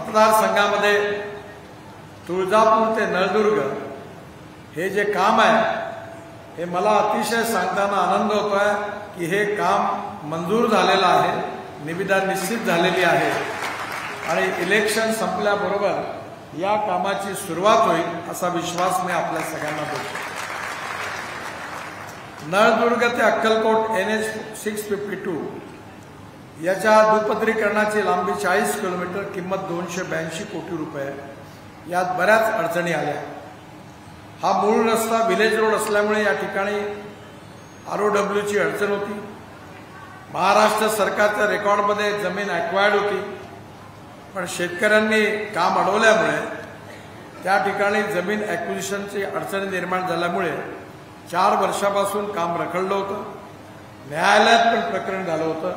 मतदारसंघामध्ये तुळजापूर ते नळदुर्ग हे जे काम आहे हे मला अतिशय सांगताना आनंद होतोय की हे काम मंजूर झालेलं आहे, निविदा निश्चित झालेली आहे आणि इलेक्शन संपल्याबरोबर या कामाची सुरुवात होईल असा विश्वास मी आपल्या सगळ्यांना देतो। नळदुर्ग ते अक्कलकोट NH 652 याच्या दुपदरीकरणाची लांबी 40 किलोमीटर, किंमत 282 कोटी रुपये। यात बऱ्याच अडचणी आल्या। हा मूळ रस्ता विलेज रोड असल्यामुळे या ठिकाणी ROWची अडचण होती। महाराष्ट्र सरकारच्या रेकॉर्डमध्ये जमीन ॲक्वायर्ड होती, पण शेतकऱ्यांनी काम अडवल्यामुळे त्या ठिकाणी जमीन ॲक्विजिशनची अडचणी निर्माण झाल्यामुळे 4 वर्षापासून काम रखडलं होतं। न्यायालयात पण प्रकरण झालं होतं,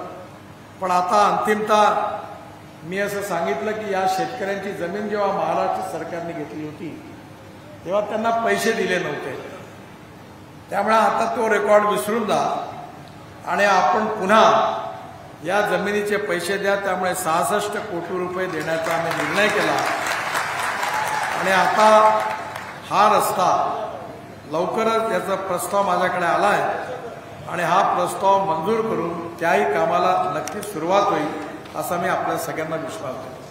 पण आता अंतिमतः मी असं सांगितलं की या शेतकऱ्यांची जमीन जेव्हा महाराष्ट्र सरकारने घेतली होती तेव्हा त्यांना पैसे दिले नव्हते, त्यामुळे आता तो रेकॉर्ड विसरून जा आणि आपण पुन्हा या जमिनीचे पैसे द्या। त्यामुळे 66 कोटी रुपये देण्याचा आम्ही निर्णय केला आणि आता हा रस्ता लवकरच याचा प्रस्ताव माझ्याकडे आला आहे आणि हा प्रस्ताव मंजूर करून त्याही कामाला नक्कीच सुरुवात होईल असा मी आपल्या सगळ्यांना विश्वास देतो।